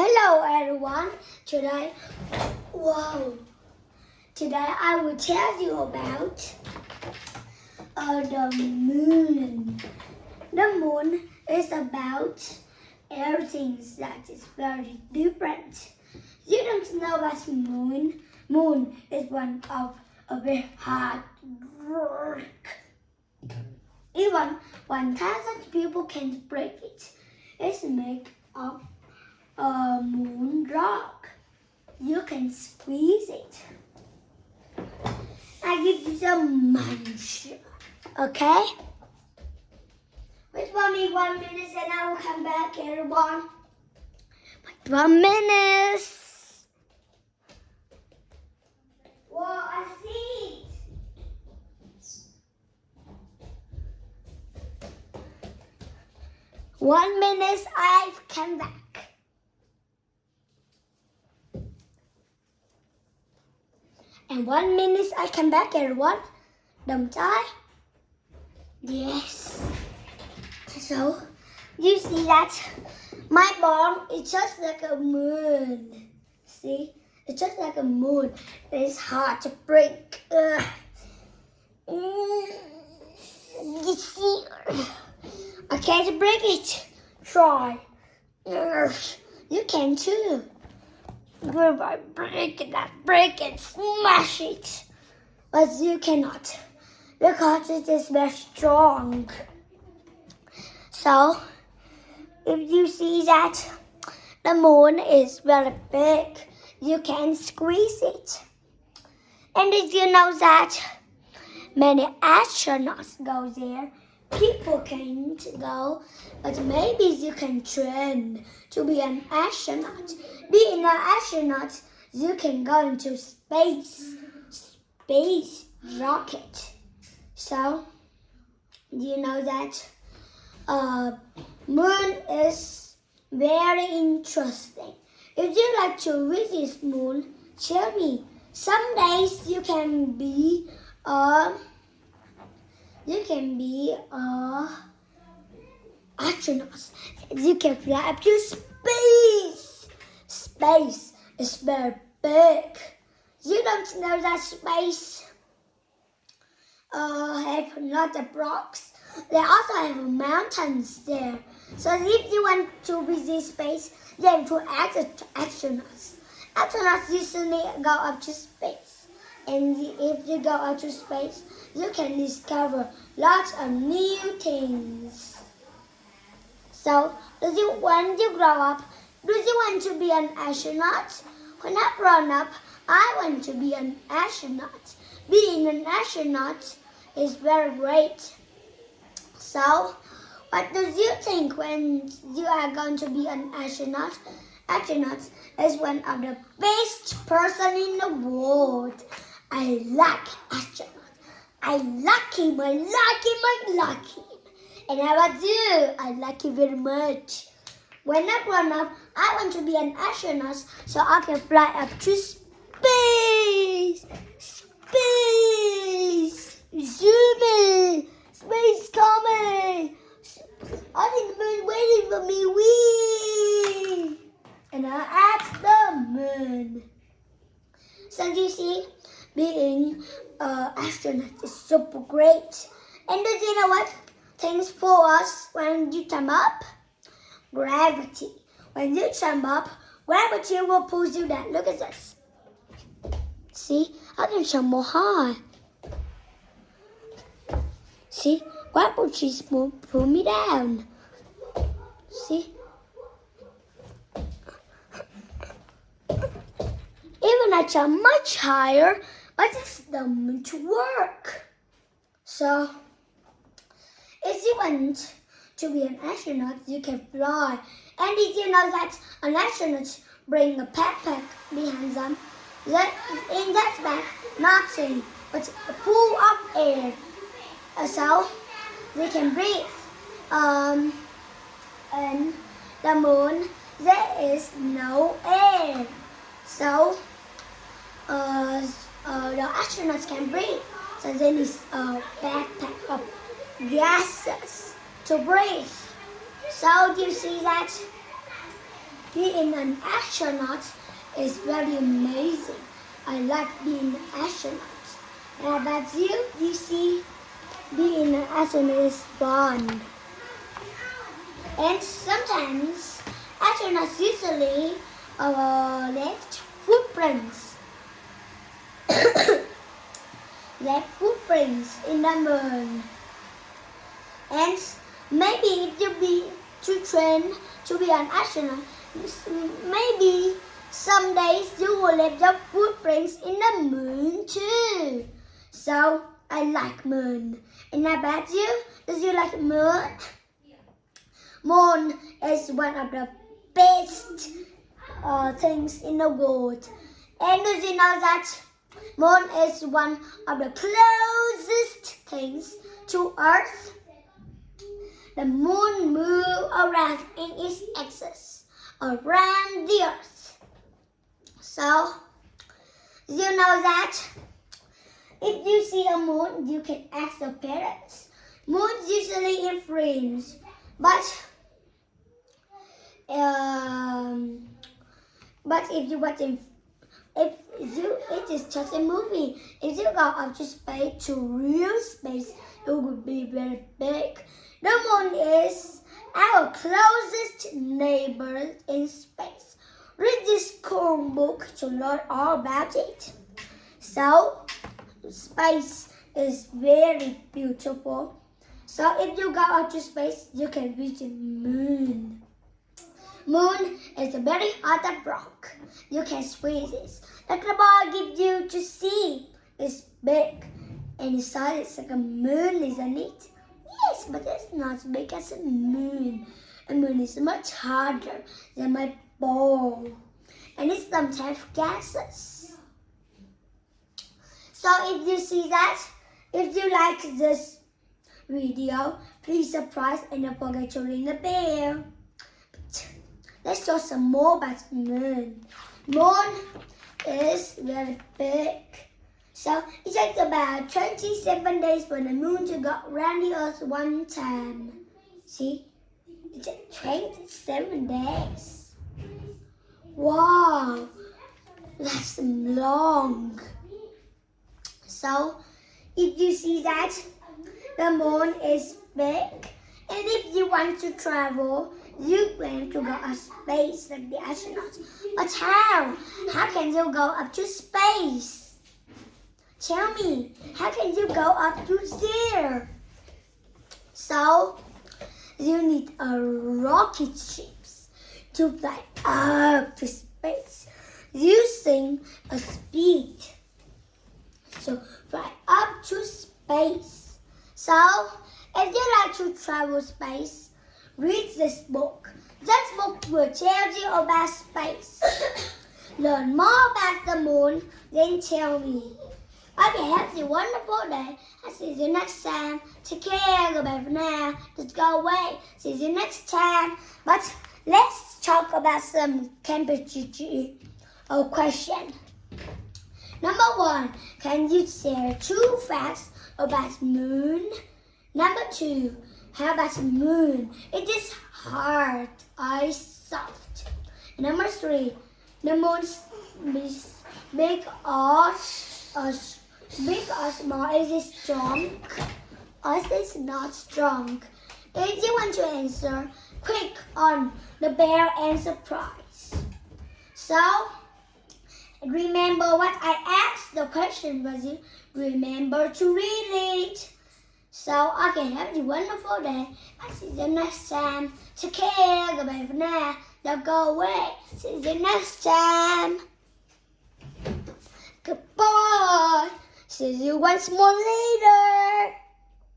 Hello everyone. Today I will tell you about the moon. The moon is about everything that is very different. You don't know that moon. Moon is one of a very hard work. Even 1,000 people can break it. It's made of a moon rock. You can squeeze it. I give you some munch. Okay? Wait for me 1 minute and I will come back, everyone. Wait 1 minute. Whoa, I see it. One minute, I've come back. And 1 minute, I come back, everyone. Don't I? Yes. So, you see that my ball is just like a moon. See? It's just like a moon. It's hard to break. You see? I can't break it. Try. You can too. Goodbye. Break it, smash it. But you cannot because it is very strong. So, if you see that the moon is very big, you can squeeze it. And did you know that many astronauts go there? People can't go, but maybe you can train to be an astronaut. Being an astronaut, you can go into space rocket. So, you know that moon is very interesting. If you like to visit moon, tell me. Some days you can be astronauts. You can fly up to space. Space is very big. You don't know that space have a lot of rocks. They also have mountains there. So if you want to visit space, you have to ask astronauts. Astronauts usually go up to space. And if you go out to space, you can discover lots of new things. So, when you grow up, do you want to be an astronaut? When I grown up, I want to be an astronaut. Being an astronaut is very great. So, what do you think when you are going to be an astronaut? Astronaut is one of the best person in the world. I like astronauts. I like him. And how about you? I like you very much. When I grow up, I want to be an astronaut so I can fly up to space. Space. Zooming. Space coming. I think the moon waiting for me. Wee. And I asked the moon. So you see, being an astronaut is super great. And do you know what things pull us when you jump up? Gravity. When you jump up, gravity will pull you down. Look at this. See, I can jump more high. See, gravity will pull me down. See? Even I jump much higher, but it's dumb to work. So, if you want to be an astronaut, you can fly. And did you know that an astronaut bring a backpack behind them? In that bag, nothing but a pool of air. So, they can breathe. And the moon, there is no air. So, the astronauts can breathe. So they need a backpack of gases to breathe. So do you see that? being an astronaut is very amazing. I like being an astronaut. And how about you? You see, being an astronaut is fun. And sometimes astronauts usually left footprints. Left footprints in the moon. And maybe if you be to train to be an astronaut, maybe some days you will leave your footprints in the moon too. So I like moon. And how about you? Do you like moon? Moon is one of the best things in the world. And do you know that moon is one of the closest things to Earth? The moon moves around in its axis around the Earth. So, you know that if you see a moon, you can ask your parents. Moons usually in frames, but if you watch it is just a movie. If you go up to space, to real space, it would be very big. The moon is our closest neighbor in space. Read this cool book to learn all about it. So, space is very beautiful. So, if you go out to space, you can visit moon. Moon is a very hot rock. You can squeeze it. Like the ball gives you to see. It's big. And inside it's like a moon, isn't it? Yes, but it's not as big as a moon. A moon is much harder than my ball. And it sometimes has gases. So if you see that, if you like this video, please subscribe and don't forget to ring the bell. Let's show some more about the moon. Moon is very big. So it takes about 27 days for the moon to go around the Earth one time. See? It takes 27 days. Wow! That's long. So if you see that, the moon is big. And if you want to travel, you want to go to space like the astronauts. But how? How can you go up to space? Tell me, how can you go up to there? So, you need a rocket ship to fly up to space using a speed. So, fly up to space. So, if you like to travel space, read this book. This book will tell you about space. Learn more about the moon, then tell me. Okay, have a wonderful day. I'll see you next time. Take care. Goodbye for now. Just go away. See you next time. But let's talk about some temperature question. Number 1, can you share 2 facts about moon? Number 2, how about the moon? It is hard or soft. Number 3, the moon is big or small? Is it strong or is it not strong? If you want to answer, click on the bell and surprise. So, remember what I asked the question was you remember to read it. So, okay, have a wonderful day. I'll see you next time. Take care. Goodbye for now. Don't go away. See you next time. Goodbye. See you once more later.